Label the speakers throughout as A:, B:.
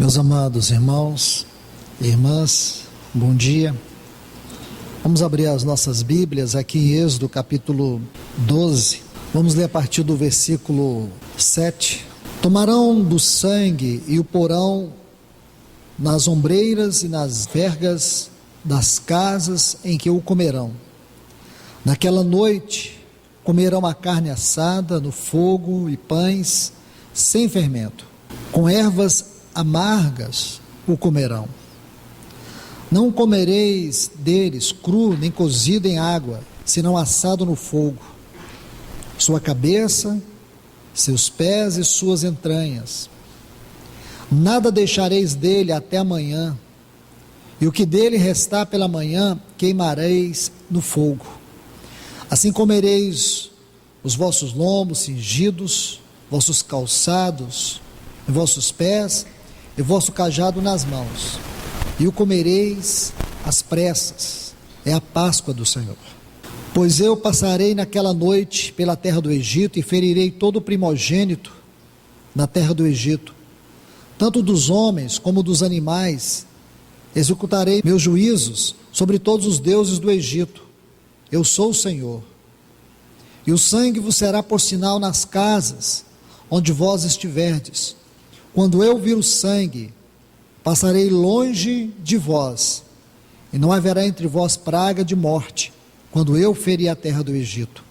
A: Meus amados irmãos e irmãs, bom dia. Vamos abrir as nossas Bíblias aqui em Êxodo capítulo 12. Vamos ler a partir do versículo 7. Tomarão do sangue e o porão nas ombreiras e nas vergas das casas em que o comerão. Naquela noite comerão a carne assada no fogo e pães sem fermento, com ervas amargas o comerão. Não comereis deles cru nem cozido em água, senão assado no fogo. Sua cabeça, seus pés e suas entranhas. Nada deixareis dele até amanhã, e o que dele restar pela manhã queimareis no fogo. Assim comereis os vossos lombos cingidos, vossos calçados e vossos pés, e vosso cajado nas mãos, e o comereis às pressas. É a Páscoa do Senhor. Pois eu passarei naquela noite pela terra do Egito, e ferirei todo o primogênito na terra do Egito, tanto dos homens como dos animais. Executarei meus juízos sobre todos os deuses do Egito. Eu sou o Senhor. E o sangue vos será por sinal nas casas onde vós estiverdes. Quando eu vir o sangue, passarei longe de vós, e não haverá entre vós praga de morte, quando eu ferir a terra do Egito.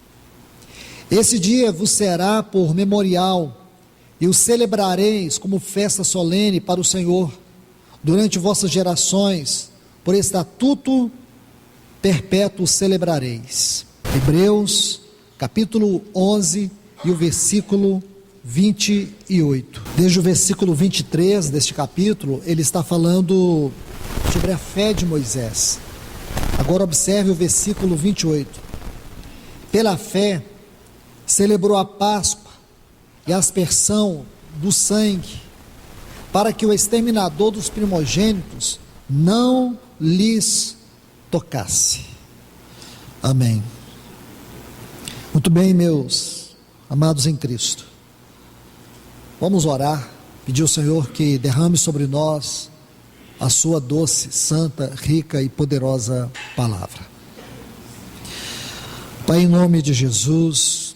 A: Esse dia vos será por memorial, e o celebrareis como festa solene para o Senhor, durante vossas gerações, por estatuto perpétuo celebrareis. Hebreus, capítulo 11, e o versículo 28. Desde o versículo 23 deste capítulo, ele está falando sobre a fé de Moisés. Agora observe o versículo 28. Pela fé, celebrou a Páscoa e a aspersão do sangue, para que o exterminador dos primogênitos não lhes tocasse. Amém. Muito bem, meus amados em Cristo. Vamos orar, pedir ao Senhor que derrame sobre nós a sua doce, santa, rica e poderosa palavra. Pai, em nome de Jesus,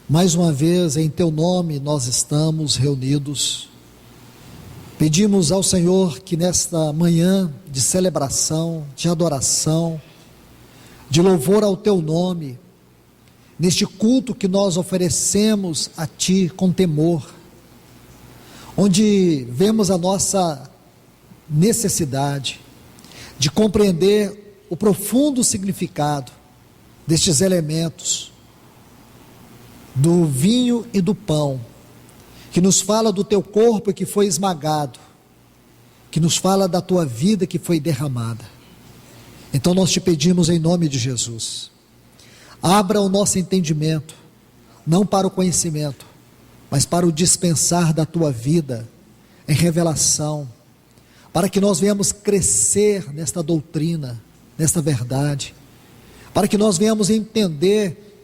A: mais uma vez em teu nome nós estamos reunidos. Pedimos ao Senhor que nesta manhã de celebração, de adoração, de louvor ao teu nome, neste culto que nós oferecemos a Ti com temor, onde vemos a nossa necessidade de compreender o profundo significado destes elementos, do vinho e do pão, que nos fala do Teu corpo que foi esmagado, que nos fala da Tua vida que foi derramada. Então nós Te pedimos em nome de Jesus, abra o nosso entendimento, não para o conhecimento, mas para o dispensar da Tua vida, em revelação, para que nós venhamos crescer nesta doutrina, nesta verdade, para que nós venhamos entender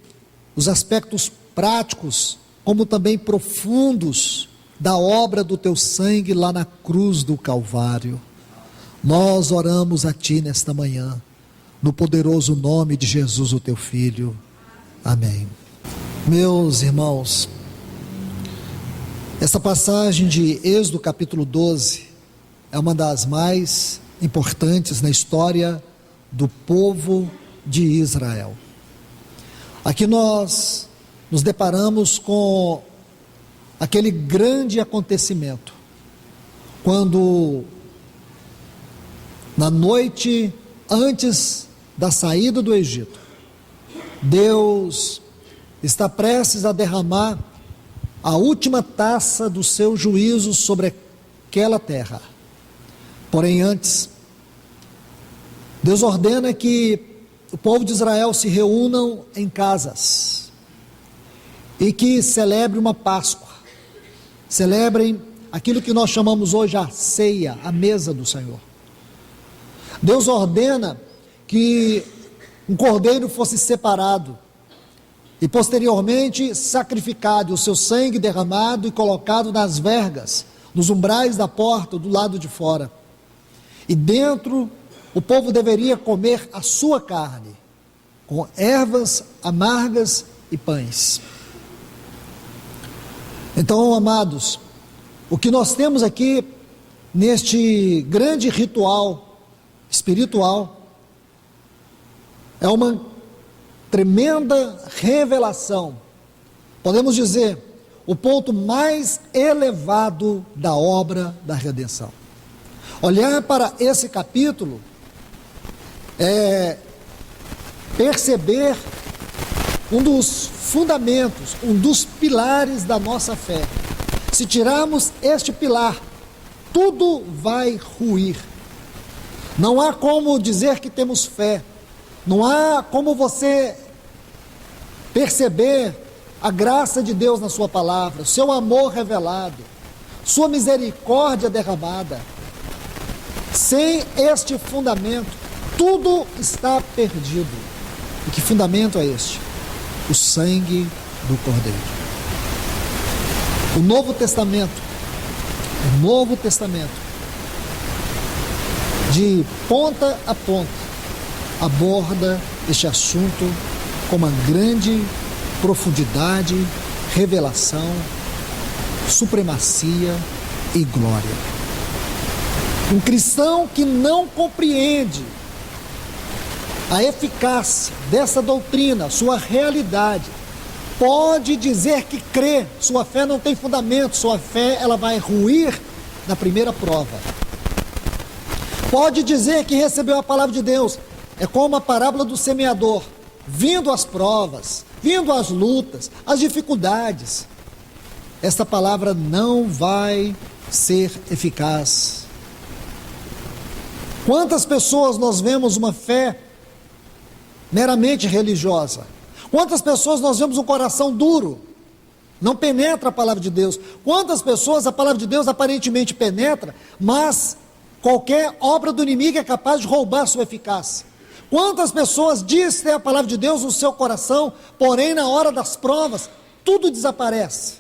A: os aspectos práticos, como também profundos, da obra do Teu sangue lá na cruz do Calvário. Nós oramos a Ti nesta manhã, no poderoso nome de Jesus, o Teu Filho. Amém. Meus irmãos, essa passagem de Êxodo capítulo 12 é uma das mais importantes na história do povo de Israel. Aqui nós nos deparamos com aquele grande acontecimento, quando na noite antes da saída do Egito, Deus está prestes a derramar a última taça do seu juízo sobre aquela terra. Porém, antes, Deus ordena que o povo de Israel se reúnam em casas e que celebre uma Páscoa, celebrem aquilo que nós chamamos hoje a ceia, a mesa do Senhor. Deus ordena que um cordeiro fosse separado e posteriormente sacrificado, o seu sangue derramado e colocado nas vergas nos umbrais da porta, do lado de fora. E dentro, o povo deveria comer a sua carne, com ervas amargas e pães. Então, amados, o que nós temos aqui, neste grande ritual espiritual, é uma tremenda revelação. Podemos dizer, o ponto mais elevado da obra da redenção. Olhar para esse capítulo é perceber um dos fundamentos, um dos pilares da nossa fé. Se tirarmos este pilar, tudo vai ruir. Não há como dizer que temos fé, não há como você perceber a graça de Deus na sua palavra, seu amor revelado, sua misericórdia derramada. Sem este fundamento, tudo está perdido. E que fundamento é este? O sangue do Cordeiro. O Novo Testamento, de ponta a ponta, aborda este assunto com uma grande profundidade, revelação, supremacia e glória. Um cristão que não compreende a eficácia dessa doutrina, sua realidade, pode dizer que crê, sua fé não tem fundamento, sua fé ela vai ruir na primeira prova. Pode dizer que recebeu a palavra de Deus, é como a parábola do semeador, vindo as provas, vindo as lutas, as dificuldades. Esta palavra não vai ser eficaz. Quantas pessoas nós vemos uma fé meramente religiosa? Quantas pessoas nós vemos um coração duro? Não penetra a palavra de Deus. Quantas pessoas a palavra de Deus aparentemente penetra, mas qualquer obra do inimigo é capaz de roubar sua eficácia? Quantas pessoas dizem ter a palavra de Deus no seu coração, porém na hora das provas, tudo desaparece?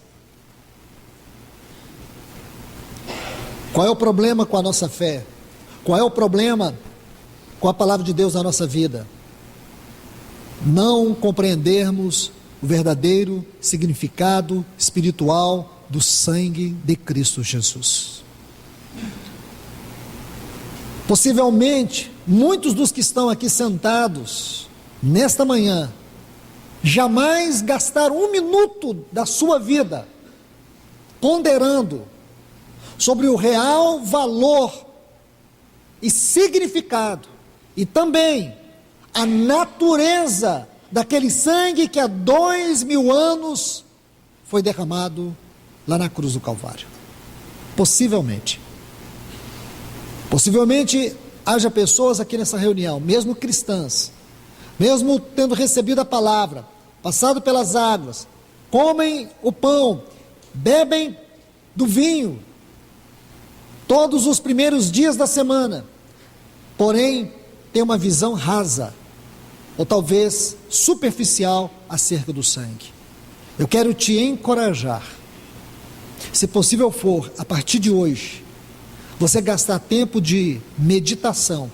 A: Qual é o problema com a nossa fé? Qual é o problema com a palavra de Deus na nossa vida? Não compreendermos o verdadeiro significado espiritual do sangue de Cristo Jesus. Possivelmente, muitos dos que estão aqui sentados nesta manhã jamais gastaram um minuto da sua vida ponderando sobre o real valor e significado, e também a natureza daquele sangue que há 2000 anos foi derramado lá na cruz do Calvário. Possivelmente haja pessoas aqui nessa reunião, mesmo cristãs, mesmo tendo recebido a palavra, passado pelas águas, comem o pão, bebem do vinho, todos os primeiros dias da semana, porém tem uma visão rasa, ou talvez superficial acerca do sangue. Eu quero te encorajar, se possível for, a partir de hoje, você gastar tempo de meditação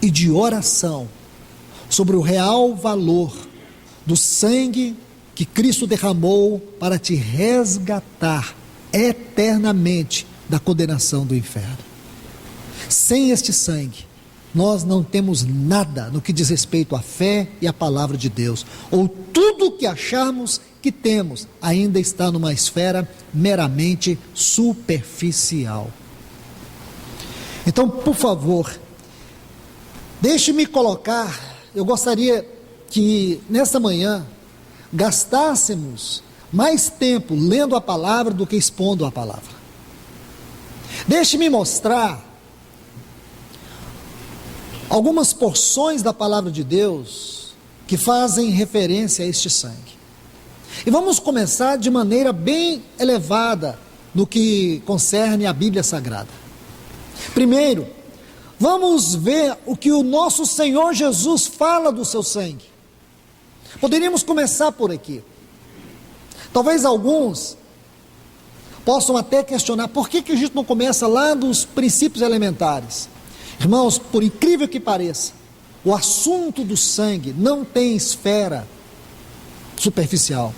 A: e de oração sobre o real valor do sangue que Cristo derramou para te resgatar eternamente da condenação do inferno. Sem este sangue, nós não temos nada no que diz respeito à fé e à palavra de Deus, ou tudo o que acharmos que temos ainda está numa esfera meramente superficial. Então, por favor, deixe-me colocar, eu gostaria que nesta manhã gastássemos mais tempo lendo a palavra do que expondo a palavra. Deixe-me mostrar algumas porções da palavra de Deus que fazem referência a este sangue. E vamos começar de maneira bem elevada no que concerne a Bíblia Sagrada. Primeiro, vamos ver o que o nosso Senhor Jesus fala do seu sangue. Poderíamos começar por aqui. Talvez alguns possam até questionar por que a gente não começa lá dos princípios elementares. Irmãos, por incrível que pareça, o assunto do sangue não tem esfera superficial.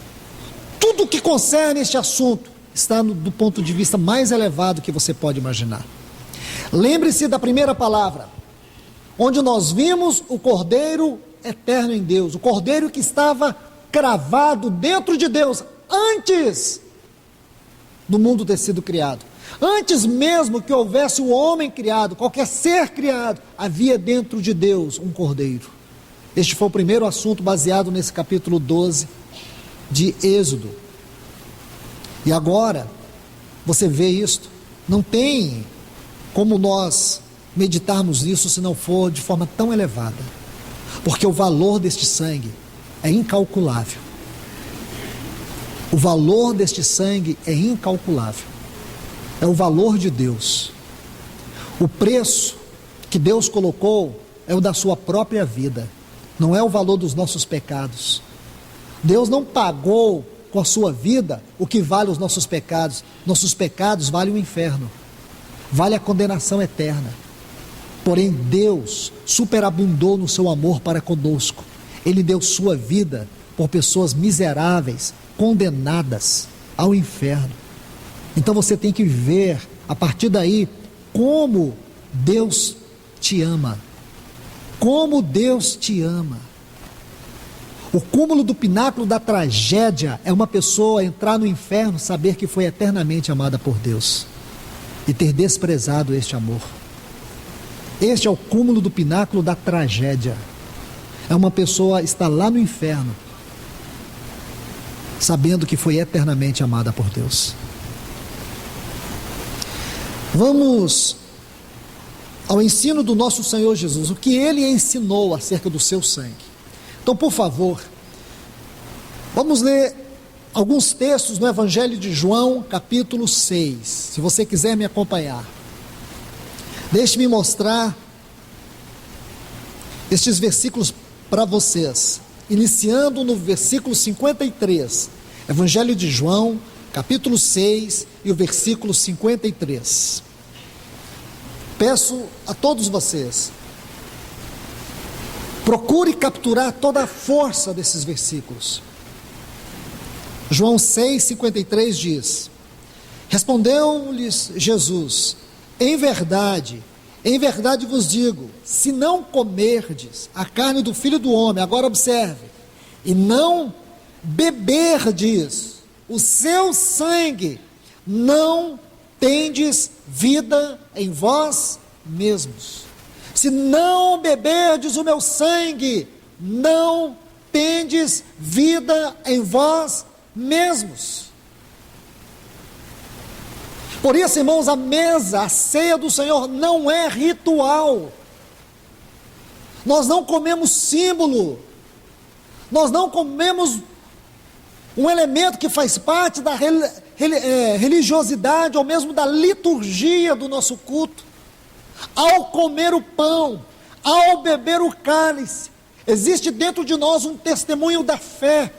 A: Tudo que concerne este assunto está do ponto de vista mais elevado que você pode imaginar. Lembre-se da primeira palavra, onde nós vimos o Cordeiro eterno em Deus, o Cordeiro que estava cravado dentro de Deus antes do mundo ter sido criado. Antes mesmo que houvesse o homem criado, qualquer ser criado, havia dentro de Deus um Cordeiro. Este foi o primeiro assunto baseado nesse capítulo 12 de Êxodo. E agora, você vê isto, não tem como nós meditarmos nisso se não for de forma tão elevada, porque o valor deste sangue é incalculável. O valor deste sangue é incalculável. É o valor de Deus. O preço que Deus colocou é o da sua própria vida, não é o valor dos nossos pecados. Deus não pagou com a sua vida o que vale os nossos pecados. Nossos pecados valem o inferno, vale a condenação eterna. Porém Deus superabundou no seu amor para conosco. Ele deu sua vida por pessoas miseráveis, condenadas ao inferno. Então você tem que ver a partir daí como Deus te ama, como Deus te ama. O cúmulo do pináculo da tragédia é uma pessoa entrar no inferno, saber que foi eternamente amada por Deus e ter desprezado este amor. Este é o cúmulo do pináculo da tragédia. É uma pessoa estar lá no inferno, sabendo que foi eternamente amada por Deus. Vamos ao ensino do nosso Senhor Jesus, o que Ele ensinou acerca do seu sangue. Então, por favor, vamos ler alguns textos no Evangelho de João, capítulo 6, se você quiser me acompanhar. Deixe-me mostrar estes versículos para vocês, iniciando no versículo 53, Evangelho de João, capítulo 6 e o versículo 53. Peço a todos vocês, procure capturar toda a força desses versículos. João 6,53 diz: respondeu-lhes Jesus, em verdade vos digo, se não comerdes a carne do Filho do Homem, agora observe, e não beberdes o seu sangue, não tendes vida em vós mesmos. Se não beberdes o meu sangue, não tendes vida em vós mesmos. Por isso, irmãos, a mesa, a ceia do Senhor não é ritual. Nós não comemos símbolo, nós não comemos um elemento que faz parte da religiosidade ou mesmo da liturgia do nosso culto. Ao comer o pão, ao beber o cálice, existe dentro de nós um testemunho da fé,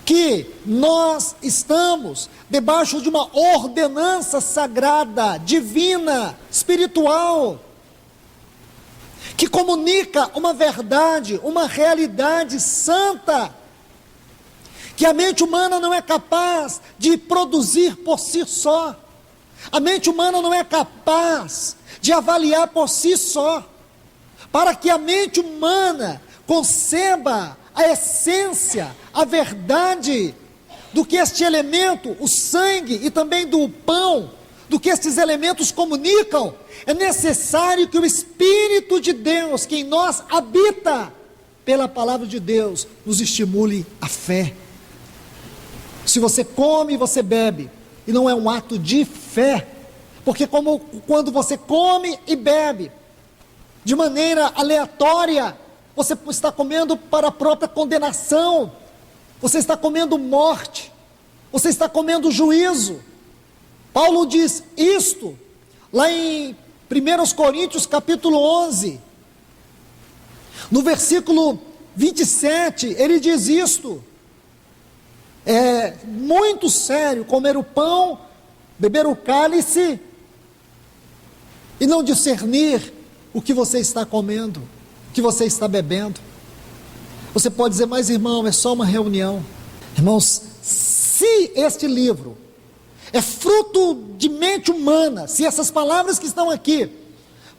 A: que nós estamos debaixo de uma ordenança sagrada, divina, espiritual, que comunica uma verdade, uma realidade santa, que a mente humana não é capaz de produzir por si só. A mente humana não é capaz de avaliar por si só. Para que a mente humana conceba a essência, a verdade do que este elemento, o sangue e também do pão, do que estes elementos comunicam, é necessário que o Espírito de Deus, que em nós habita, pela palavra de Deus, nos estimule a fé. Se você come e você bebe, e não é um ato de fé, porque quando você come e bebe de maneira aleatória, você está comendo para a própria condenação, você está comendo morte, você está comendo juízo. Paulo diz isto lá em 1 Coríntios capítulo 11, no versículo 27, ele diz isto: é muito sério comer o pão beber o cálice e não discernir o que você está comendo, o que você está bebendo. Você pode dizer, mas irmão, é só uma reunião. Irmãos, se este livro é fruto de mente humana, se essas palavras que estão aqui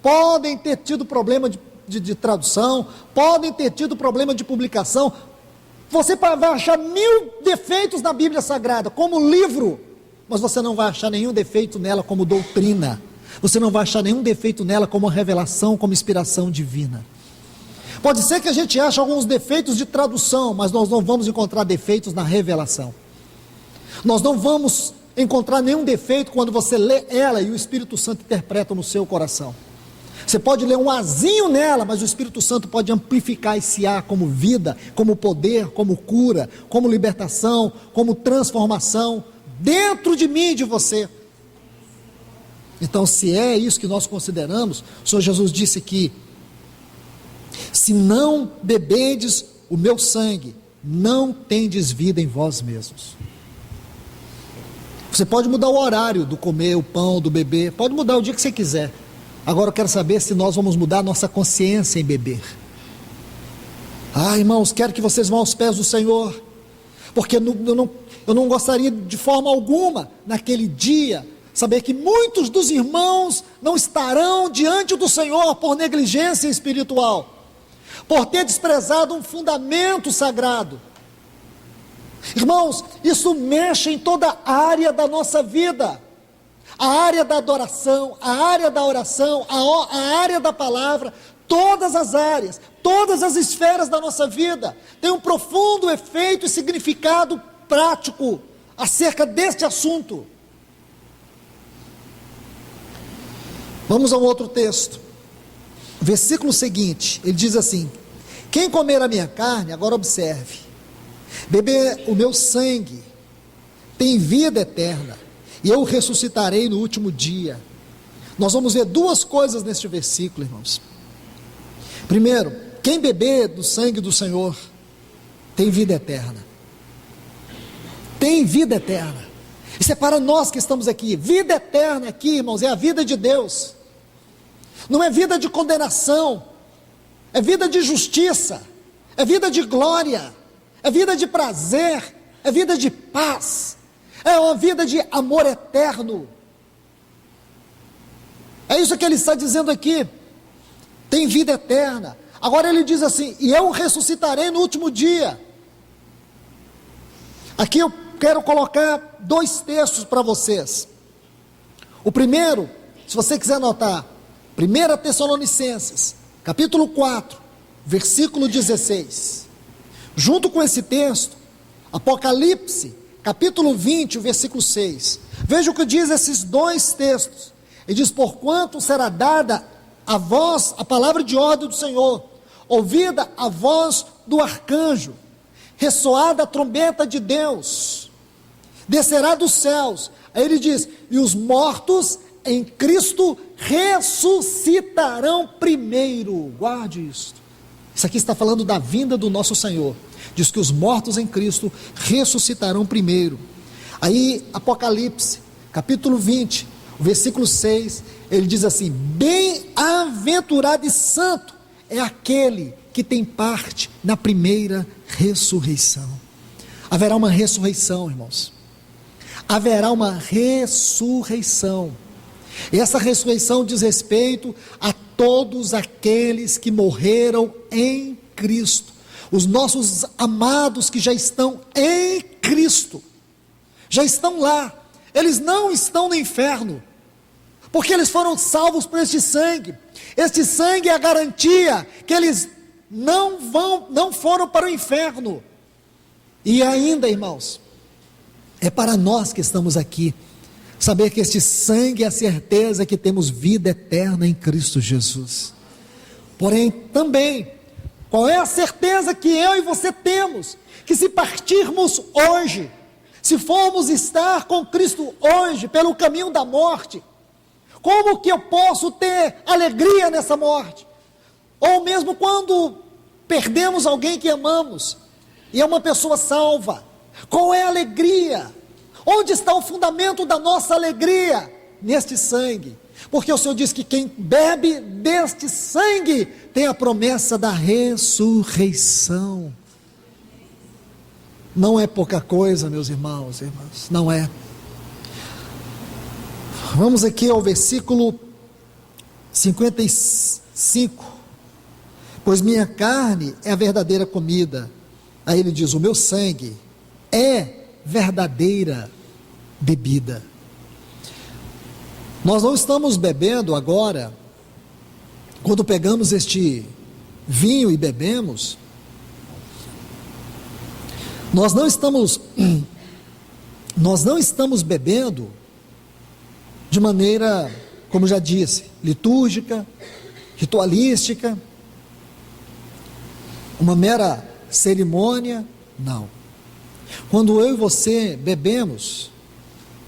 A: podem ter tido problema de tradução, podem ter tido problema de publicação, você vai achar 1000 defeitos na Bíblia Sagrada como livro, mas você não vai achar nenhum defeito nela como doutrina, você não vai achar nenhum defeito nela como revelação, como inspiração divina. Pode ser que a gente ache alguns defeitos de tradução, mas nós não vamos encontrar defeitos na revelação. Nós não vamos encontrar nenhum defeito quando você lê ela e o Espírito Santo interpreta no seu coração. Você pode ler um azinho nela, mas o Espírito Santo pode amplificar esse A como vida, como poder, como cura, como libertação, como transformação, dentro de mim e de você. Então, se é isso que nós consideramos, o Senhor Jesus disse que, se não bebedes o meu sangue, não tendes vida em vós mesmos. Você pode mudar o horário do comer o pão, do beber, pode mudar o dia que você quiser. Agora eu quero saber se nós vamos mudar a nossa consciência em beber. Irmãos, quero que vocês vão aos pés do Senhor, porque eu não gostaria de forma alguma, naquele dia, saber que muitos dos irmãos não estarão diante do Senhor por negligência espiritual, por ter desprezado um fundamento sagrado. Irmãos, isso mexe em toda a área da nossa vida, a área da adoração, a área da oração, a área da palavra, todas as áreas, todas as esferas da nossa vida, tem um profundo efeito e significado prático acerca deste assunto. Vamos a um outro texto, versículo seguinte, ele diz assim: quem comer a minha carne, agora observe, beber o meu sangue, tem vida eterna, e eu o ressuscitarei no último dia. Nós vamos ver duas coisas neste versículo, irmãos. Primeiro, quem beber do sangue do Senhor, tem vida eterna. Tem vida eterna. Isso é para nós que estamos aqui. Vida eterna aqui, irmãos, é a vida de Deus. Não é vida de condenação, é vida de justiça, é vida de glória, é vida de prazer, é vida de paz, é uma vida de amor eterno. É isso que ele está dizendo aqui. Tem vida eterna. Agora ele diz assim: e eu ressuscitarei no último dia. Aqui eu quero colocar dois textos para vocês. O primeiro, se você quiser anotar, 1 Tessalonicenses, capítulo 4, versículo 16. Junto com esse texto, Apocalipse, capítulo 20, o versículo 6. Veja o que diz esses dois textos. Ele diz: porquanto será dada a vós a palavra de ordem do Senhor, ouvida a voz do arcanjo, ressoada a trombeta de Deus, descerá dos céus. Aí ele diz: e os mortos em Cristo ressuscitarão primeiro. Guarde isso. Isso aqui está falando da vinda do nosso Senhor. Diz que os mortos em Cristo ressuscitarão primeiro. Aí Apocalipse, capítulo 20, versículo 6, ele diz assim: bem-aventurado e santo é aquele que tem parte na primeira ressurreição. Haverá uma ressurreição, irmãos. Haverá uma ressurreição. E essa ressurreição diz respeito a todos aqueles que morreram em Cristo, os nossos amados que já estão em Cristo, já estão lá, eles não estão no inferno, porque eles foram salvos por este sangue é a garantia que eles não foram para o inferno. E ainda, irmãos, é para nós que estamos aqui, saber que este sangue é a certeza que temos vida eterna em Cristo Jesus. Porém, também, qual é a certeza que eu e você temos? Que se partirmos hoje, se formos estar com Cristo hoje, pelo caminho da morte, como que eu posso ter alegria nessa morte? Ou mesmo quando perdemos alguém que amamos, e é uma pessoa salva, qual é a alegria? Onde está o fundamento da nossa alegria? Neste sangue. Porque o Senhor diz que quem bebe deste sangue tem a promessa da ressurreição. Não é pouca coisa, meus irmãos e irmãs, não é. Vamos aqui ao versículo 55. Pois minha carne é a verdadeira comida. Aí ele diz: o meu sangue é verdadeira bebida. Nós não estamos bebendo agora, quando pegamos este vinho e bebemos, nós não estamos bebendo de maneira, como já disse, litúrgica, ritualística, uma mera cerimônia, não. Quando eu e você bebemos,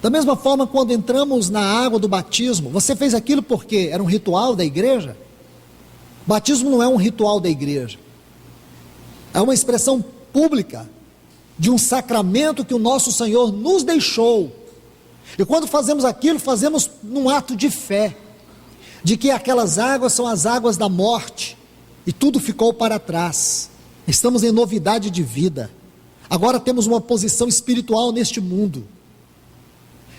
A: da mesma forma quando entramos na água do batismo, você fez aquilo porque era um ritual da igreja? Batismo não é um ritual da igreja, é uma expressão pública de um sacramento que o nosso Senhor nos deixou. E quando fazemos aquilo, fazemos num ato de fé, de que aquelas águas são as águas da morte, e tudo ficou para trás. Estamos em novidade de vida. Agora temos uma posição espiritual neste mundo.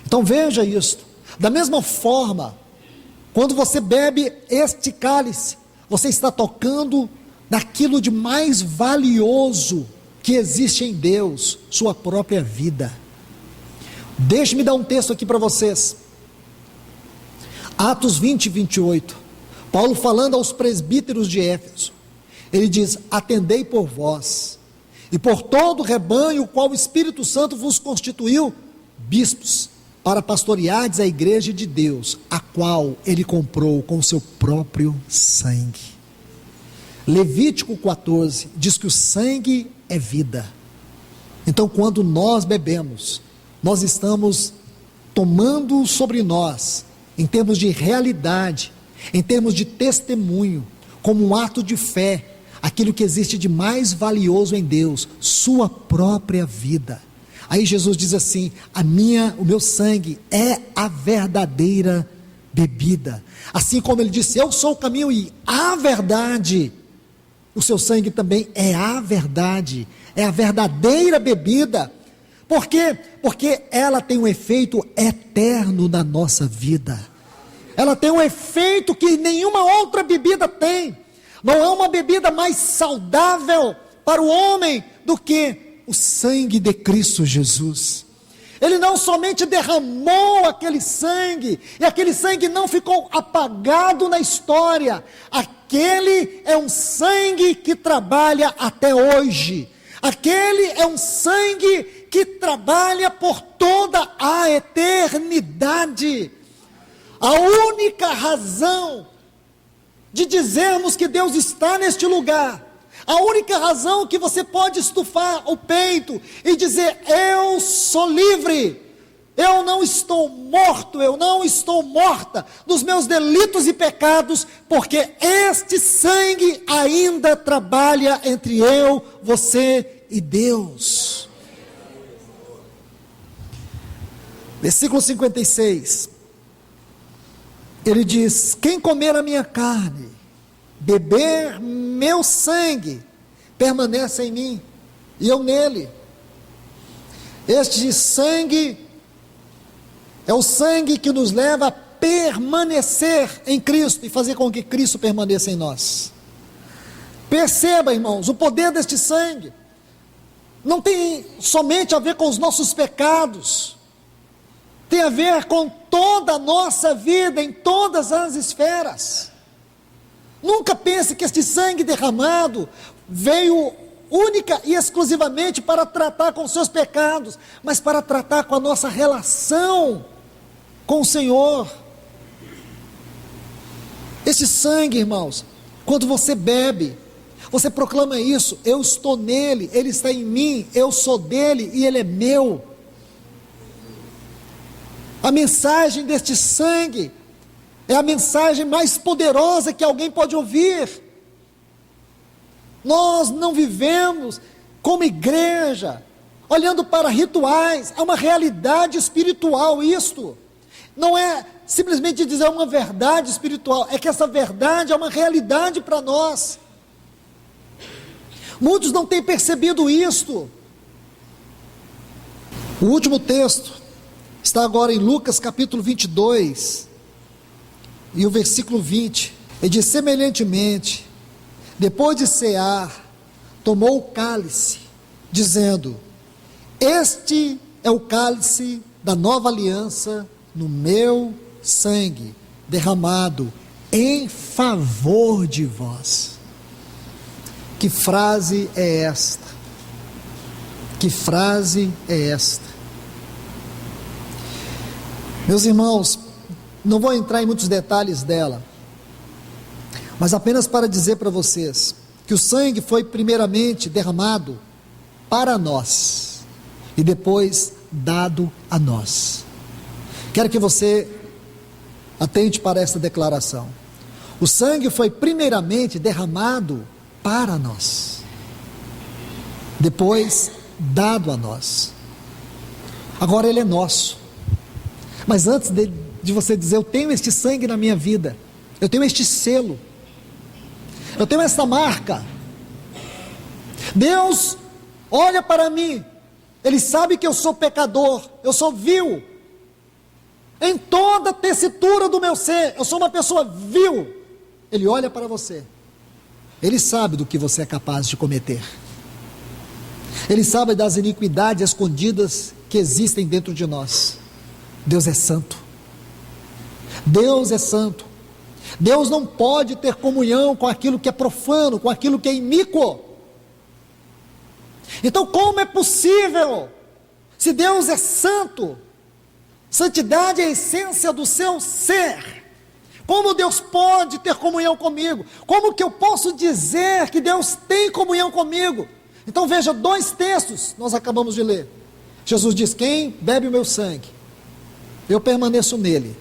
A: Então veja isto. Da mesma forma, quando você bebe este cálice, você está tocando naquilo de mais valioso que existe em Deus, sua própria vida. Deixe-me dar um texto aqui para vocês. Atos 20 e 28. Paulo falando aos presbíteros de Éfeso. Ele diz: atendei por vós e por todo o rebanho, o qual o Espírito Santo vos constituiu bispos, para pastoreardes a igreja de Deus, a qual ele comprou com o seu próprio sangue. Levítico 14 diz que o sangue é vida. Então, quando nós bebemos, nós estamos tomando sobre nós, em termos de realidade, em termos de testemunho, como um ato de fé, aquilo que existe de mais valioso em Deus, sua própria vida. Aí Jesus diz assim: o meu sangue é a verdadeira bebida. Assim como ele disse: eu sou o caminho e a verdade, o seu sangue também é a verdade, é a verdadeira bebida. Por quê? Porque ela tem um efeito eterno na nossa vida. Ela tem um efeito que nenhuma outra bebida tem. Não há uma bebida mais saudável para o homem do que o sangue de Cristo Jesus. Ele não somente derramou aquele sangue, e aquele sangue não ficou apagado na história. Aquele é um sangue que trabalha até hoje. Aquele é um sangue que trabalha por toda a eternidade. A única razão de dizermos que Deus está neste lugar, a única razão que você pode estufar o peito e dizer: eu sou livre, eu não estou morto, eu não estou morta dos meus delitos e pecados, porque este sangue ainda trabalha entre eu, você e Deus. Versículo 56, ele diz: quem comer a minha carne, beber meu sangue, permanece em mim e eu nele. Este sangue é o sangue que nos leva a permanecer em Cristo e fazer com que Cristo permaneça em nós. Perceba, irmãos, o poder deste sangue não tem somente a ver com os nossos pecados, tem a ver com toda a nossa vida, em todas as esferas. Nunca pense que este sangue derramado veio única e exclusivamente para tratar com os seus pecados, mas para tratar com a nossa relação com o Senhor. Este sangue, irmãos, quando você bebe, você proclama isso: eu estou nele, ele está em mim, eu sou dele e ele é meu. A mensagem deste sangue é a mensagem mais poderosa que alguém pode ouvir. Nós não vivemos como igreja olhando para rituais, é uma realidade espiritual isto. Não é simplesmente dizer uma verdade espiritual, é que essa verdade é uma realidade para nós. Muitos não têm percebido isto. O último texto está agora em Lucas capítulo 22, e o versículo 20, ele diz: semelhantemente, depois de cear, tomou o cálice, dizendo: este é o cálice da nova aliança no meu sangue, derramado em favor de vós. Que frase é esta? Que frase é esta? Meus irmãos, não vou entrar em muitos detalhes dela, mas apenas para dizer para vocês que o sangue foi primeiramente derramado para nós e depois dado a nós. Quero que você atente para esta declaração. O sangue foi primeiramente derramado para nós, depois dado a nós. Agora ele é nosso. Mas antes de você dizer: eu tenho este sangue na minha vida, eu tenho este selo, eu tenho essa marca, Deus olha para mim, Ele sabe que eu sou pecador, eu sou vil, em toda a tessitura do meu ser, eu sou uma pessoa vil. Ele olha para você, Ele sabe do que você é capaz de cometer, Ele sabe das iniquidades escondidas que existem dentro de nós. Deus é santo, Deus é santo, Deus não pode ter comunhão com aquilo que é profano, com aquilo que é iníquo. Então, como é possível, se Deus é santo, santidade é a essência do seu ser, como Deus pode ter comunhão comigo? Como que eu posso dizer que Deus tem comunhão comigo? Então veja, dois textos nós acabamos de ler. Jesus diz: quem bebe o meu sangue, eu permaneço nele,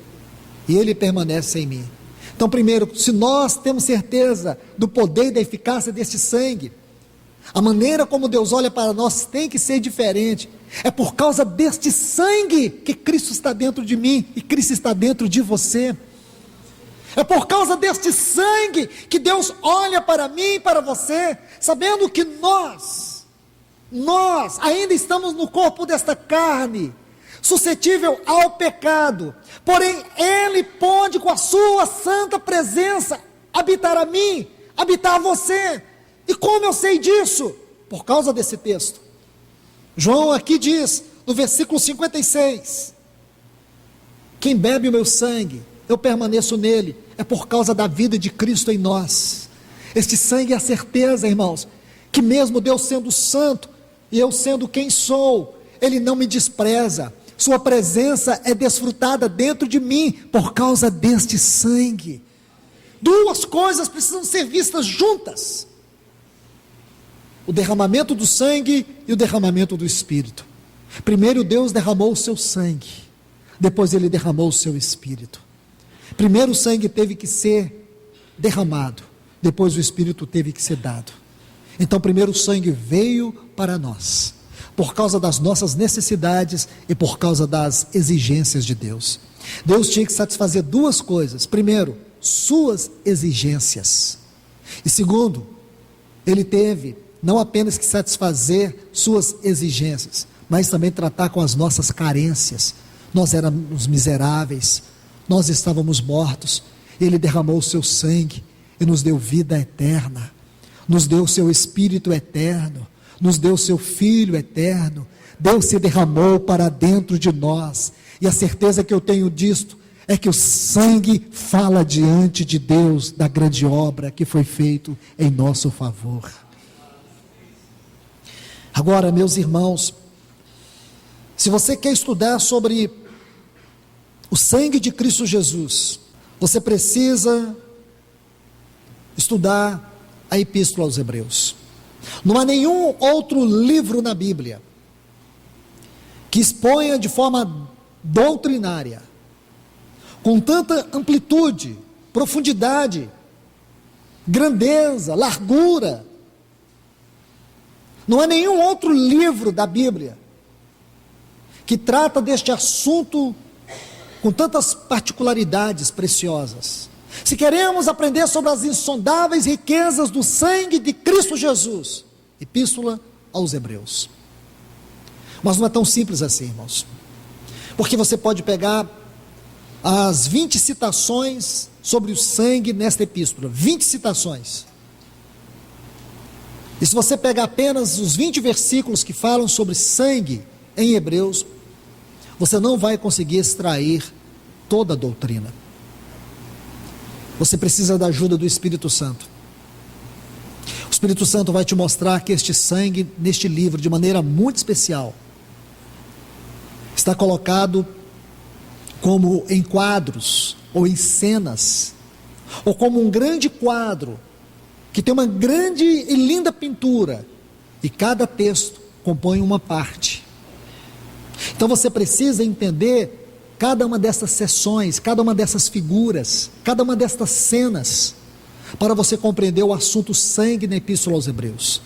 A: e ele permanece em mim. Então, primeiro, se nós temos certeza do poder e da eficácia deste sangue, a maneira como Deus olha para nós tem que ser diferente. É por causa deste sangue que Cristo está dentro de mim e Cristo está dentro de você. É por causa deste sangue que Deus olha para mim e para você, sabendo que nós ainda estamos no corpo desta carne, suscetível ao pecado, porém Ele pode, com a sua santa presença, habitar a mim, habitar a você. E como eu sei disso? Por causa desse texto. João aqui diz, no versículo 56, quem bebe o meu sangue, eu permaneço nele, é por causa da vida de Cristo em nós. Este sangue é a certeza, irmãos, que mesmo Deus sendo santo, e eu sendo quem sou, Ele não me despreza. Sua presença é desfrutada dentro de mim, por causa deste sangue. Duas coisas precisam ser vistas juntas: o derramamento do sangue e o derramamento do Espírito. Primeiro Deus derramou o seu sangue, depois Ele derramou o seu Espírito. Primeiro o sangue teve que ser derramado, depois o Espírito teve que ser dado. Então primeiro o sangue veio para nós, por causa das nossas necessidades e por causa das exigências de Deus. Deus tinha que satisfazer duas coisas: primeiro, suas exigências, e segundo, Ele teve não apenas que satisfazer suas exigências, mas também tratar com as nossas carências. Nós éramos miseráveis, nós estávamos mortos, Ele derramou o seu sangue e nos deu vida eterna, nos deu o seu Espírito eterno, nos deu o seu Filho eterno. Deus se derramou para dentro de nós, e a certeza que eu tenho disto é que o sangue fala diante de Deus da grande obra que foi feito em nosso favor. Agora, meus irmãos, se você quer estudar sobre o sangue de Cristo Jesus, você precisa estudar a Epístola aos Hebreus. Não há nenhum outro livro na Bíblia que exponha de forma doutrinária, com tanta amplitude, profundidade, grandeza, largura, Não há nenhum outro livro da Bíblia que trata deste assunto com tantas particularidades preciosas. Se queremos aprender sobre as insondáveis riquezas do sangue de Cristo Jesus, Epístola aos Hebreus. Mas não é tão simples assim, irmãos. Porque você pode pegar as 20 citações sobre o sangue nesta epístola, 20 citações. E se você pegar apenas os 20 versículos que falam sobre sangue em Hebreus, você não vai conseguir extrair toda a doutrina. Você precisa da ajuda do Espírito Santo. O Espírito Santo vai te mostrar que este sangue, neste livro, de maneira muito especial, está colocado como em quadros, ou em cenas, ou como um grande quadro, que tem uma grande e linda pintura, e cada texto compõe uma parte. Então você precisa entender cada uma dessas seções, cada uma dessas figuras, cada uma destas cenas, para você compreender o assunto sangue na Epístola aos Hebreus.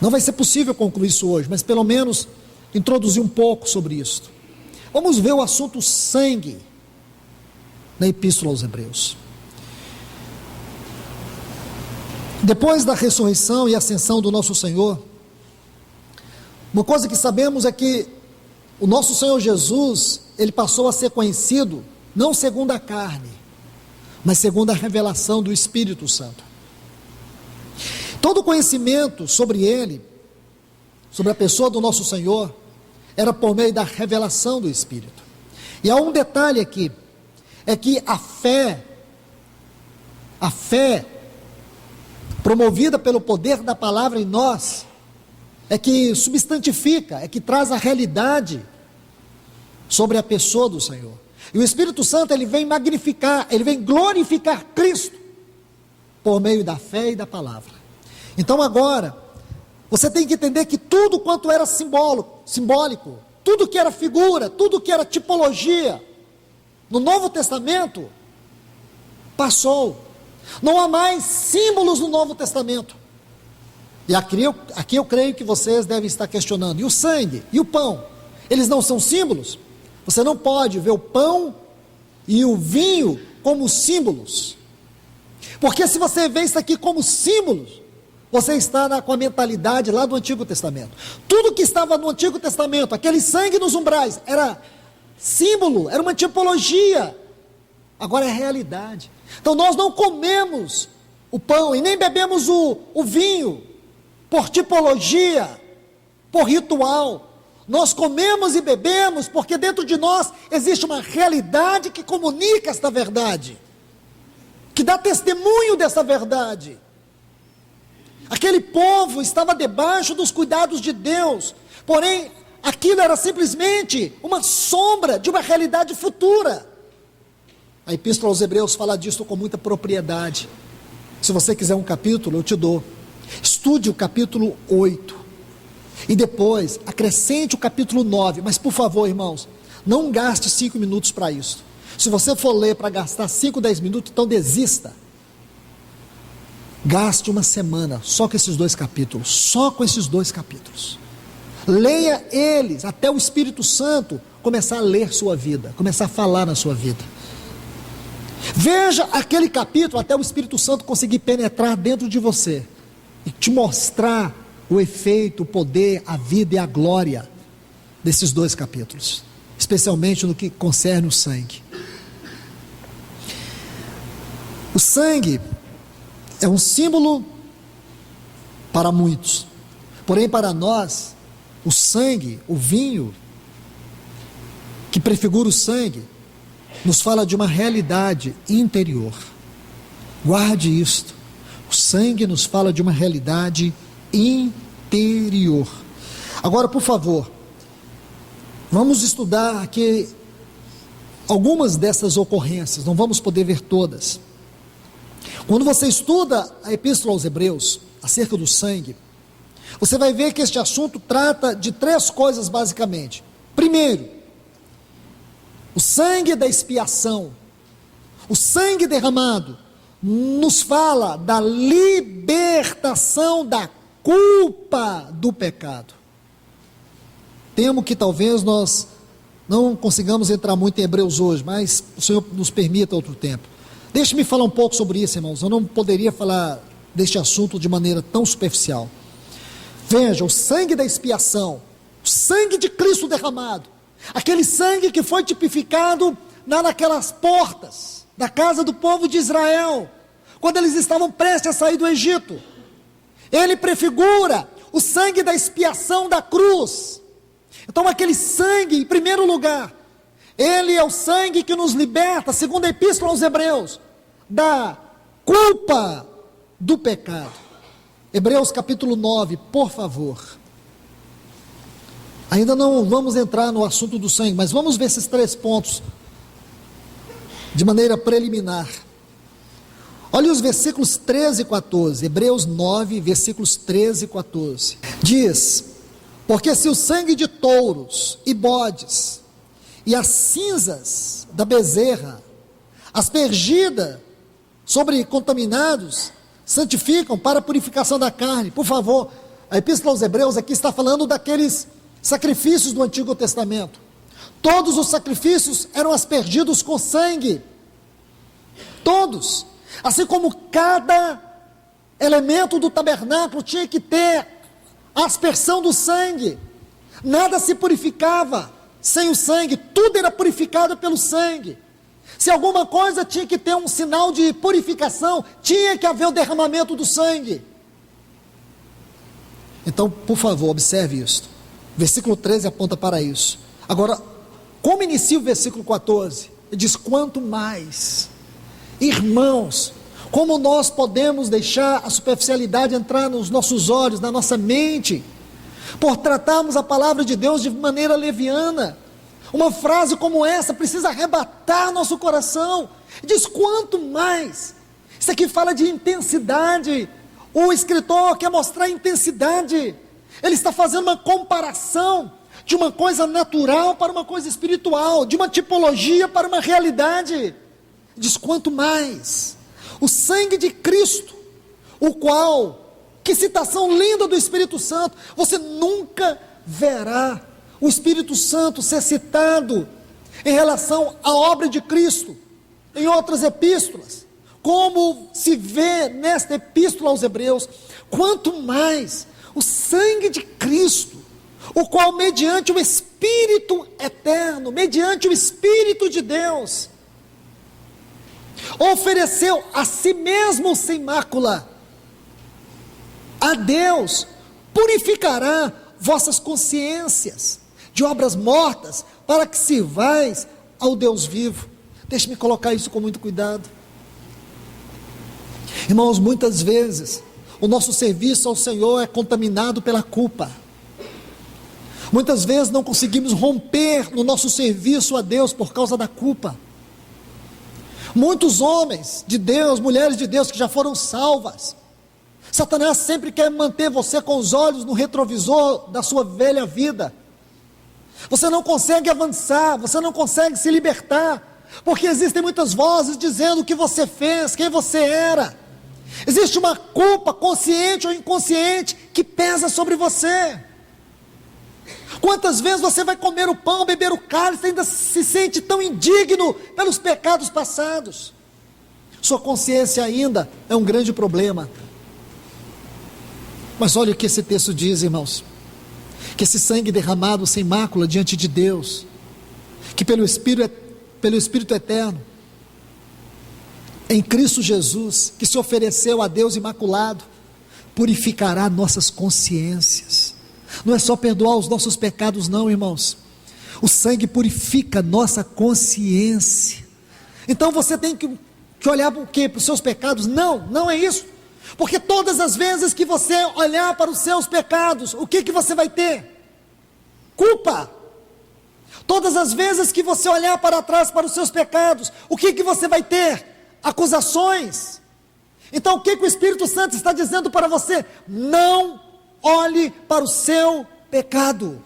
A: Não vai ser possível concluir isso hoje, mas pelo menos introduzir um pouco sobre isso. Vamos ver o assunto sangue na Epístola aos Hebreus. Depois da ressurreição e ascensão do nosso Senhor, uma coisa que sabemos é que o nosso Senhor Jesus, ele passou a ser conhecido não segundo a carne, mas segundo a revelação do Espírito Santo. Todo conhecimento sobre ele, sobre a pessoa do nosso Senhor, era por meio da revelação do Espírito. E há um detalhe aqui, é que a fé promovida pelo poder da palavra em nós, é que substantifica, é que traz a realidade sobre a pessoa do Senhor. E o Espírito Santo, ele vem magnificar, ele vem glorificar Cristo, por meio da fé e da palavra. Então agora, você tem que entender que tudo quanto era simbólico, tudo que era figura, tudo que era tipologia, no Novo Testamento, passou. Não há mais símbolos no Novo Testamento. E aqui eu creio que vocês devem estar questionando, e o sangue, e o pão, eles não são símbolos? Você não pode ver o pão e o vinho como símbolos, porque se você vê isso aqui como símbolos, você está com a mentalidade lá do Antigo Testamento. Tudo que estava no Antigo Testamento, aquele sangue nos umbrais, era símbolo, era uma tipologia, agora é realidade. Então nós não comemos o pão e nem bebemos o vinho por tipologia, por ritual. Nós comemos e bebemos porque dentro de nós existe uma realidade que comunica esta verdade, que dá testemunho dessa verdade. Aquele povo estava debaixo dos cuidados de Deus, porém aquilo era simplesmente uma sombra de uma realidade futura. A Epístola aos Hebreus fala disso com muita propriedade. Se você quiser um capítulo, eu te dou. Estude o capítulo 8 e depois acrescente o capítulo 9, mas por favor, irmãos, não gaste 5 minutos para isso. Se você for ler para gastar 5, 10 minutos, então desista. Gaste uma semana só com esses 2 capítulos, só com esses 2 capítulos. Leia eles até o Espírito Santo começar a ler sua vida, começar a falar na sua vida. Veja aquele capítulo até o Espírito Santo conseguir penetrar dentro de você e te mostrar o efeito, o poder, a vida e a glória desses 2 capítulos, especialmente no que concerne o sangue. O sangue é um símbolo para muitos, porém para nós, o sangue, o vinho, que prefigura o sangue, nos fala de uma realidade interior. Guarde isto. O sangue nos fala de uma realidade interior. Agora, por favor, vamos estudar aqui algumas dessas ocorrências, não vamos poder ver todas. Quando você estuda a Epístola aos Hebreus, acerca do sangue, você vai ver que este assunto trata de 3 coisas basicamente. Primeiro, o sangue da expiação, o sangue derramado, nos fala da libertação da culpa do pecado. Temo que talvez nós não consigamos entrar muito em Hebreus hoje, mas o Senhor nos permita outro tempo. Deixe-me falar um pouco sobre isso, irmãos. Eu não poderia falar deste assunto de maneira tão superficial. Veja, o sangue da expiação, o sangue de Cristo derramado, aquele sangue que foi tipificado naquelas portas da casa do povo de Israel, quando eles estavam prestes a sair do Egito. Ele prefigura o sangue da expiação da cruz. Então aquele sangue, em primeiro lugar, ele é o sangue que nos liberta, segundo a Epístola aos Hebreus, da culpa do pecado. Hebreus capítulo 9, por favor. Ainda não vamos entrar no assunto do sangue, mas vamos ver esses 3 pontos de maneira preliminar. Olha os versículos 13 e 14, Hebreus 9, versículos 13 e 14. Diz: porque se o sangue de touros e bodes, e as cinzas da bezerra, aspergida sobre contaminados, santificam para a purificação da carne. Por favor, a Epístola aos Hebreus aqui está falando daqueles sacrifícios do Antigo Testamento. Todos os sacrifícios eram aspergidos com sangue. Todos. Assim como cada elemento do tabernáculo tinha que ter a aspersão do sangue. Nada se purificava sem o sangue, tudo era purificado pelo sangue. Se alguma coisa tinha que ter um sinal de purificação, tinha que haver o derramamento do sangue. Então, por favor, observe isso. Versículo 13 aponta para isso. Agora, como inicia o versículo 14? Ele diz: quanto mais, irmãos, como nós podemos deixar a superficialidade entrar nos nossos olhos, na nossa mente, por tratarmos a palavra de Deus de maneira leviana. Uma frase como essa precisa arrebatar nosso coração. Diz: quanto mais. Isso aqui fala de intensidade. O escritor quer mostrar intensidade. Ele está fazendo uma comparação de uma coisa natural para uma coisa espiritual, de uma tipologia para uma realidade. Diz: quanto mais o sangue de Cristo, o qual, que citação linda do Espírito Santo, você nunca verá o Espírito Santo ser citado em relação à obra de Cristo em outras epístolas, como se vê nesta epístola aos Hebreus. Quanto mais o sangue de Cristo, o qual mediante o Espírito eterno, mediante o Espírito de Deus, ofereceu a si mesmo sem mácula a Deus, purificará vossas consciências de obras mortas, para que sirvais ao Deus vivo. Deixe-me colocar isso com muito cuidado. Irmãos, muitas vezes o nosso serviço ao Senhor é contaminado pela culpa. Muitas vezes não conseguimos romper no nosso serviço a Deus por causa da culpa. Muitos homens de Deus, mulheres de Deus que já foram salvas, Satanás sempre quer manter você com os olhos no retrovisor da sua velha vida. Você não consegue avançar, você não consegue se libertar, porque existem muitas vozes dizendo o que você fez, quem você era. Existe uma culpa consciente ou inconsciente que pesa sobre você. Quantas vezes você vai comer o pão, beber o cálice, ainda se sente tão indigno pelos pecados passados? Sua consciência ainda é um grande problema. Mas olha o que esse texto diz, irmãos: que esse sangue derramado sem mácula diante de Deus, que pelo Espírito eterno, em Cristo Jesus, que se ofereceu a Deus imaculado, purificará nossas consciências. Não é só perdoar os nossos pecados não, irmãos. O sangue purifica nossa consciência. Então você tem que olhar para o quê? Para os seus pecados? Não, não é isso. Porque todas as vezes que você olhar para os seus pecados, o que você vai ter? Culpa. Todas as vezes que você olhar para trás para os seus pecados, o que você vai ter? Acusações. Então o que o Espírito Santo está dizendo para você? Não olhe para o seu pecado,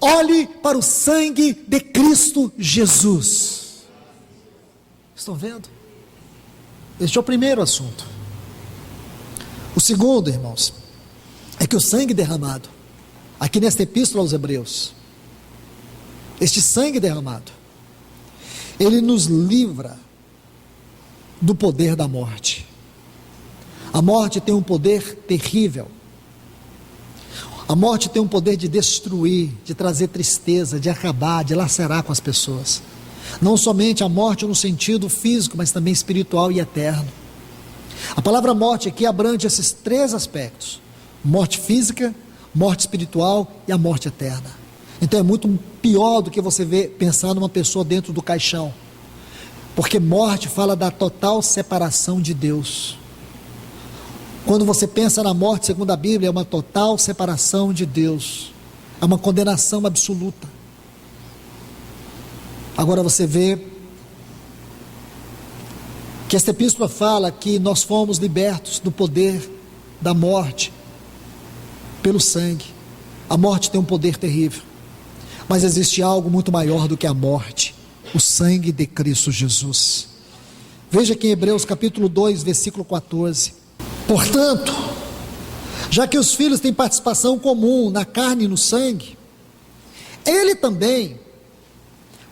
A: olhe para o sangue de Cristo Jesus. Estão vendo? Este é o primeiro assunto. O segundo, irmãos, Porque o sangue derramado, aqui nesta epístola aos Hebreus, este sangue derramado, ele nos livra do poder da morte. A morte tem um poder terrível. A morte tem um poder de destruir, de trazer tristeza, de acabar, de lacerar com as pessoas. Não somente a morte no sentido físico, mas também espiritual e eterno. A palavra morte aqui abrange esses três aspectos: morte física, morte espiritual e a morte eterna. Então é muito pior do que você pensar numa pessoa dentro do caixão, porque morte fala da total separação de Deus. Quando você pensa na morte, segundo a Bíblia, é uma total separação de Deus, é uma condenação absoluta. Agora você vê que esta epístola fala que nós fomos libertos do poder da morte pelo sangue. A morte tem um poder terrível, mas existe algo muito maior do que a morte: o sangue de Cristo Jesus. Veja aqui em Hebreus capítulo 2, versículo 14. Portanto, já que os filhos têm participação comum na carne e no sangue, ele também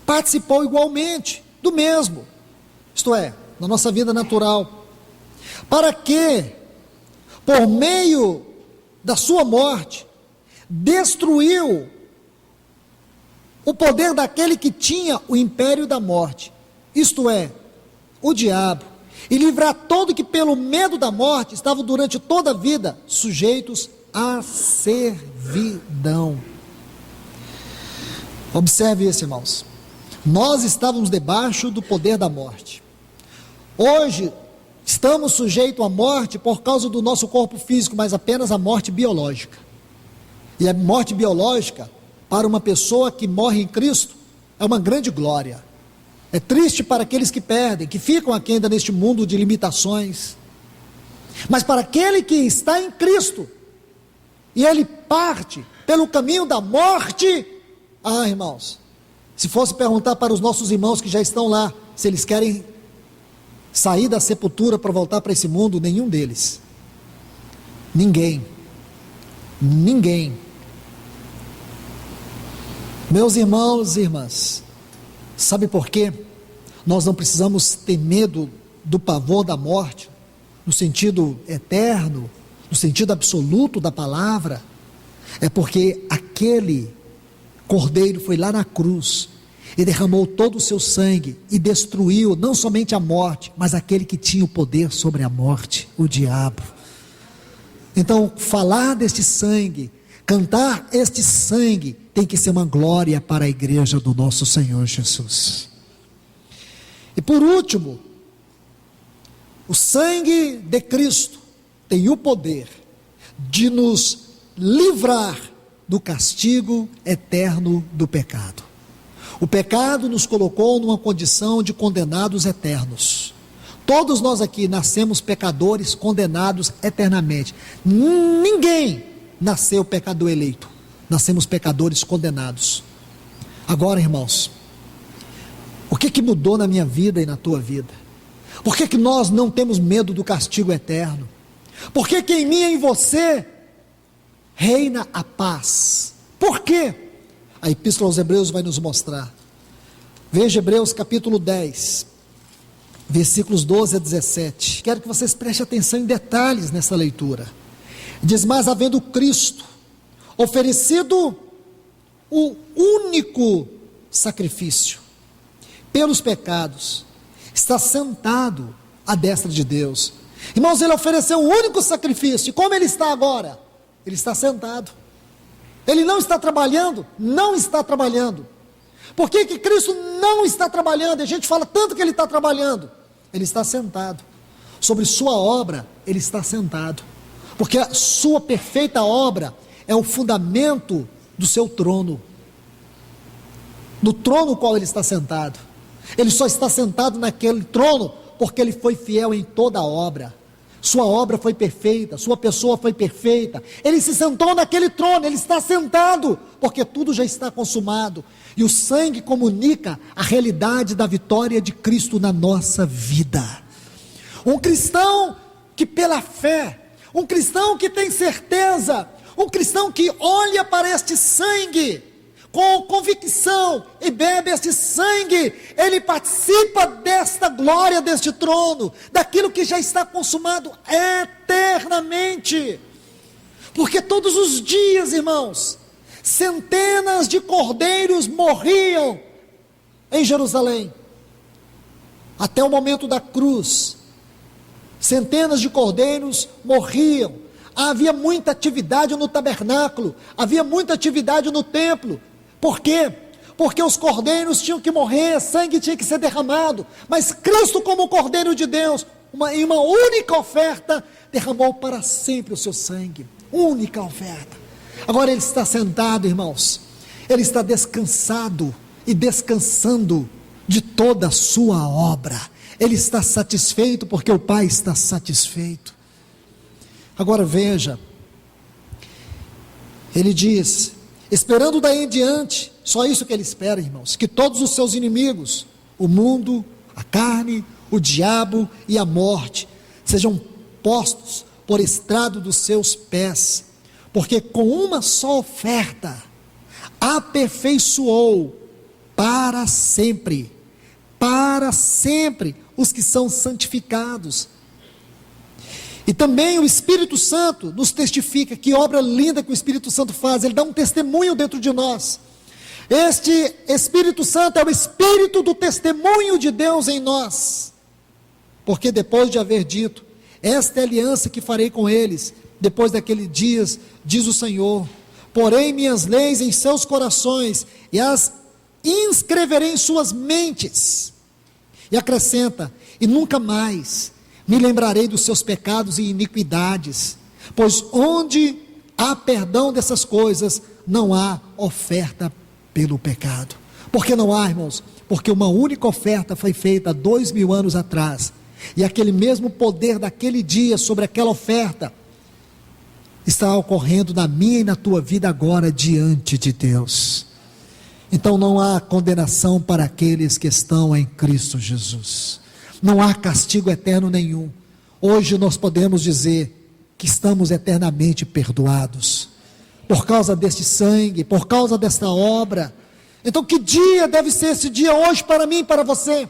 A: participou igualmente do mesmo, isto é, na nossa vida natural, para que, por meio da sua morte, destruiu o poder daquele que tinha o império da morte, isto é, o diabo, e livrar todo que pelo medo da morte estavam durante toda a vida sujeitos à servidão. Observe isso, irmãos. Nós estávamos debaixo do poder da morte. Hoje estamos sujeitos à morte por causa do nosso corpo físico, mas apenas a morte biológica. E a morte biológica, para uma pessoa que morre em Cristo, é uma grande glória. É triste para aqueles que perdem, que ficam aqui ainda neste mundo de limitações. Mas para aquele que está em Cristo, e ele parte pelo caminho da morte, irmãos, se fosse perguntar para os nossos irmãos que já estão lá, se eles querem sair da sepultura para voltar para esse mundo, nenhum deles. Ninguém. Meus irmãos e irmãs, sabe por quê? Nós não precisamos ter medo do pavor da morte, no sentido eterno, no sentido absoluto da palavra. É porque aquele Cordeiro foi lá na cruz e derramou todo o seu sangue e destruiu não somente a morte, mas aquele que tinha o poder sobre a morte, o diabo. Então, falar deste sangue, cantar este sangue, tem que ser uma glória para a igreja do nosso Senhor Jesus. E por último, o sangue de Cristo tem o poder de nos livrar do castigo eterno do pecado. O pecado nos colocou numa condição de condenados eternos. Todos nós aqui nascemos pecadores, condenados eternamente. Ninguém nasceu pecador eleito. Nascemos pecadores condenados. Agora, irmãos, o que mudou na minha vida e na tua vida? Por que nós não temos medo do castigo eterno? Por que em mim e em você reina a paz? Por quê? A epístola aos Hebreus vai nos mostrar. Veja Hebreus capítulo 10, versículos 12 a 17. Quero que vocês prestem atenção em detalhes nessa leitura. Diz: mas havendo Cristo oferecido o único sacrifício pelos pecados, está sentado à destra de Deus. Irmãos, ele ofereceu o único sacrifício. E como ele está agora? Ele está sentado. Ele não está trabalhando? Não está trabalhando. Por que Cristo não está trabalhando? A gente fala tanto que ele está trabalhando. Ele está sentado. Sobre sua obra, ele está sentado. Porque a sua perfeita obra é o fundamento do seu trono. No trono no qual ele está sentado. Ele só está sentado naquele trono porque ele foi fiel em toda a obra. Sua obra foi perfeita, sua pessoa foi perfeita. Ele se sentou naquele trono, ele está sentado porque tudo já está consumado. E o sangue comunica a realidade da vitória de Cristo na nossa vida. Um cristão que pela fé, um cristão que tem certeza, Um cristão que olha para este sangue com convicção e bebe este sangue, ele participa desta glória, deste trono, daquilo que já está consumado eternamente. Porque todos os dias, irmãos, centenas de cordeiros morriam em Jerusalém, até o momento da cruz. Centenas de cordeiros morriam. Havia muita atividade no tabernáculo, havia muita atividade no templo. Por quê? Porque os cordeiros tinham que morrer, sangue tinha que ser derramado, mas Cristo, como Cordeiro de Deus, em uma única oferta, derramou para sempre o seu sangue. Única oferta. Agora ele está sentado, irmãos, ele está descansado e descansando de toda a sua obra. Ele está satisfeito porque o Pai está satisfeito. Agora veja, ele diz, esperando daí em diante, só isso que ele espera, irmãos, que todos os seus inimigos, o mundo, a carne, o diabo e a morte, sejam postos por estrado dos seus pés, porque com uma só oferta, aperfeiçoou para sempre os que são santificados. E também o Espírito Santo nos testifica, que obra linda que o Espírito Santo faz, ele dá um testemunho dentro de nós. Este Espírito Santo é o Espírito do testemunho de Deus em nós, porque depois de haver dito, esta é a aliança que farei com eles, depois daqueles dias, diz o Senhor, porei minhas leis em seus corações, e as inscreverei em suas mentes, e acrescenta, e nunca mais me lembrarei dos seus pecados e iniquidades, pois onde há perdão dessas coisas, não há oferta pelo pecado. Por que não há, irmãos? Porque uma única oferta foi feita há 2000 anos atrás, e aquele mesmo poder daquele dia sobre aquela oferta, está ocorrendo na minha e na tua vida agora diante de Deus. Então não há condenação para aqueles que estão em Cristo Jesus. Não há castigo eterno nenhum. Hoje nós podemos dizer que estamos eternamente perdoados, por causa deste sangue, por causa desta obra. Então que dia deve ser esse dia hoje para mim e para você?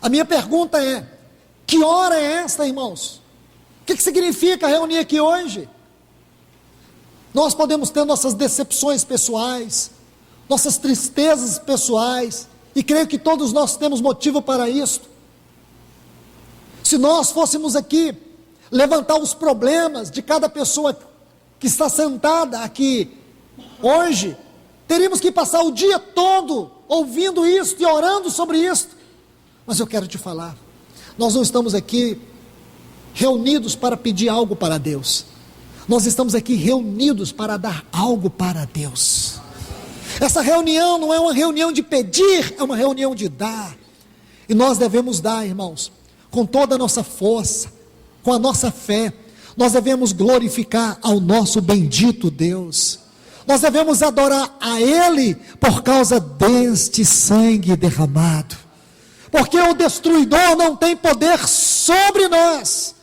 A: A minha pergunta é, que hora é esta, irmãos? O que significa reunir aqui hoje? Nós podemos ter nossas decepções pessoais, nossas tristezas pessoais, e creio que todos nós temos motivo para isso. Se nós fôssemos aqui levantar os problemas de cada pessoa que está sentada aqui hoje, teríamos que passar o dia todo ouvindo isso e orando sobre isso. Mas eu quero te falar, nós não estamos aqui reunidos para pedir algo para Deus, nós estamos aqui reunidos para dar algo para Deus. Essa reunião não é uma reunião de pedir, é uma reunião de dar, e nós devemos dar, irmãos, com toda a nossa força, com a nossa fé. Nós devemos glorificar ao nosso bendito Deus, nós devemos adorar a Ele, por causa deste sangue derramado, porque o destruidor não tem poder sobre nós,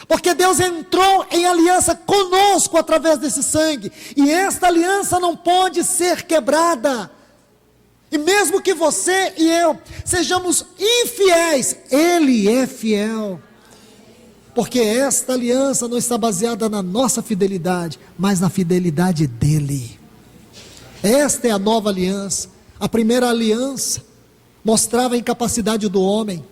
A: porque Deus entrou em aliança conosco através desse sangue, e esta aliança não pode ser quebrada. E mesmo que você e eu sejamos infiéis, Ele é fiel, porque esta aliança não está baseada na nossa fidelidade, mas na fidelidade dEle. Esta é a nova aliança. A primeira aliança mostrava a incapacidade do homem.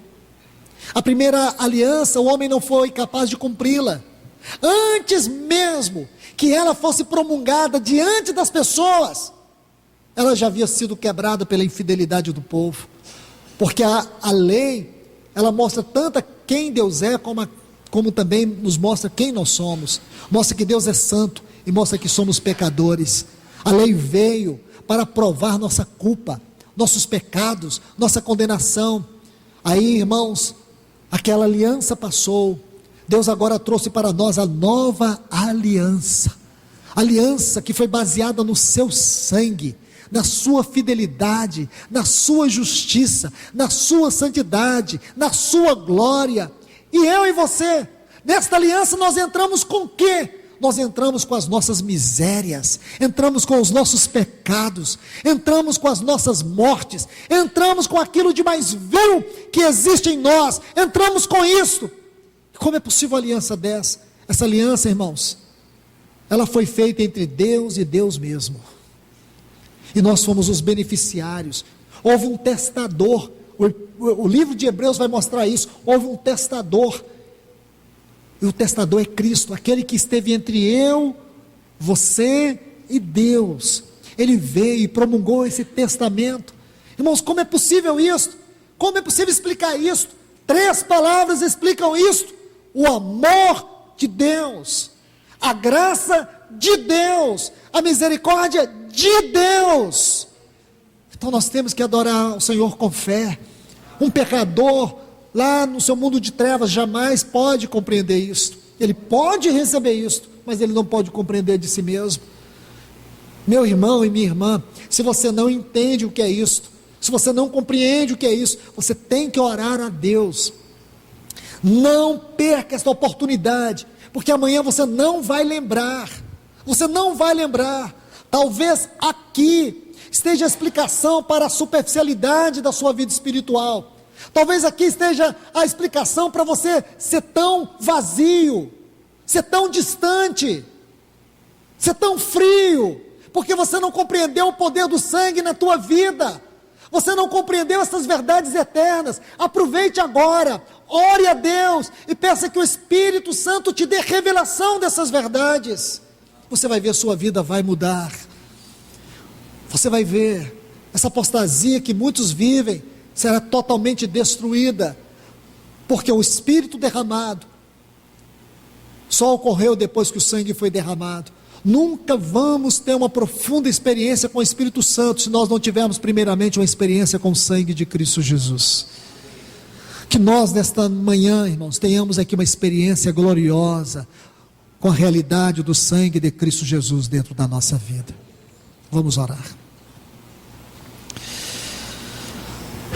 A: A primeira aliança, o homem não foi capaz de cumpri-la. Antes mesmo que ela fosse promulgada diante das pessoas, ela já havia sido quebrada pela infidelidade do povo. Porque a lei, ela mostra tanto quem Deus é, como também nos mostra quem nós somos. Mostra que Deus é santo e mostra que somos pecadores. A lei veio para provar nossa culpa, nossos pecados, nossa condenação. Aí, irmãos, aquela aliança passou, Deus agora trouxe para nós a nova aliança, aliança que foi baseada no seu sangue, na sua fidelidade, na sua justiça, na sua santidade, na sua glória. E eu e você, nesta aliança nós entramos com o quê? nós entramos com as nossas misérias, entramos com os nossos pecados, entramos com as nossas mortes, entramos com aquilo de mais vil que existe em nós, entramos com isso. Como é possível a aliança dessa? Essa aliança, irmãos, ela foi feita entre Deus e Deus mesmo, e nós fomos os beneficiários. Houve um testador, o livro de Hebreus vai mostrar isso. Houve um testador, e o testador é Cristo, aquele que esteve entre eu, você e Deus. Ele veio e promulgou esse testamento. Irmãos, como é possível isso? Como é possível explicar isso? 3 palavras explicam isso: o amor de Deus, a graça de Deus, a misericórdia de Deus. Então nós temos que adorar o Senhor com fé. Um pecador lá no seu mundo de trevas jamais pode compreender isso. Ele pode receber isso, mas ele não pode compreender de si mesmo. Meu irmão e minha irmã, se você não entende o que é isso, se você não compreende o que é isso, você tem que orar a Deus. Não perca esta oportunidade, porque amanhã você não vai lembrar. Você não vai lembrar. Talvez aqui esteja a explicação para a superficialidade da sua vida espiritual. Talvez aqui esteja a explicação para você ser tão vazio, ser tão distante, ser tão frio, porque você não compreendeu o poder do sangue na tua vida. Você não compreendeu essas verdades eternas. Aproveite agora, ore a Deus e peça que o Espírito Santo te dê revelação dessas verdades. Você vai ver, a sua vida vai mudar. Você vai ver, essa apostasia que muitos vivem será totalmente destruída, porque o Espírito derramado só ocorreu depois que o sangue foi derramado. Nunca vamos ter uma profunda experiência com o Espírito Santo se nós não tivermos primeiramente uma experiência com o sangue de Cristo Jesus. Que nós nesta manhã, irmãos, tenhamos aqui uma experiência gloriosa com a realidade do sangue de Cristo Jesus dentro da nossa vida. Vamos orar.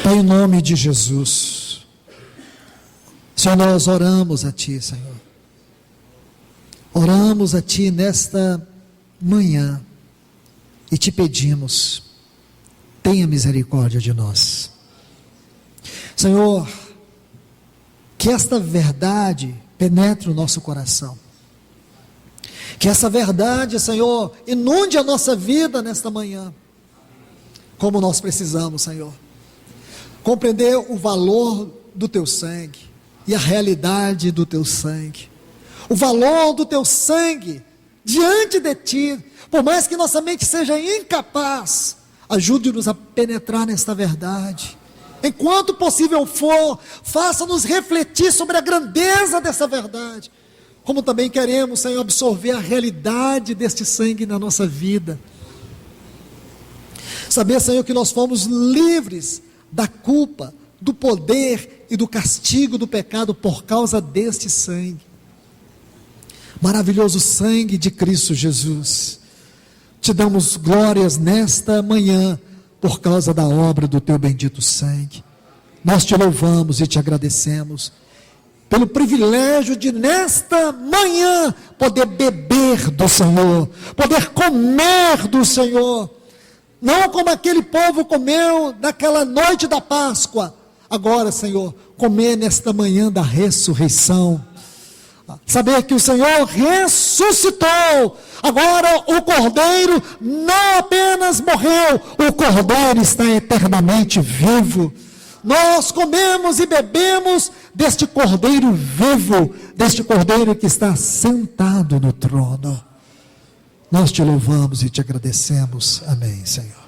A: Pai, em nome de Jesus, Senhor, nós oramos a Ti, Senhor. Oramos a Ti nesta manhã e Te pedimos, tenha misericórdia de nós. Senhor, que esta verdade penetre o nosso coração. Que essa verdade, Senhor, inunde a nossa vida nesta manhã. Como nós precisamos, Senhor, compreender o valor do Teu sangue e a realidade do Teu sangue. O valor do Teu sangue diante de Ti. Por mais que nossa mente seja incapaz, ajude-nos a penetrar nesta verdade. Enquanto possível for, faça-nos refletir sobre a grandeza dessa verdade. Como também queremos, Senhor, absorver a realidade deste sangue na nossa vida. Saber, Senhor, que nós fomos livres da culpa, do poder e do castigo do pecado por causa deste sangue. Maravilhoso sangue de Cristo Jesus. Te damos glórias nesta manhã por causa da obra do Teu bendito sangue. Nós Te louvamos e Te agradecemos pelo privilégio de nesta manhã poder beber do Senhor, poder comer do Senhor, não como aquele povo comeu naquela noite da Páscoa. Agora, Senhor, comer nesta manhã da ressurreição, saber que o Senhor ressuscitou. Agora o Cordeiro não apenas morreu, o Cordeiro está eternamente vivo. Nós comemos e bebemos deste Cordeiro vivo, deste Cordeiro que está sentado no trono. Nós Te louvamos e Te agradecemos. Amém, Senhor.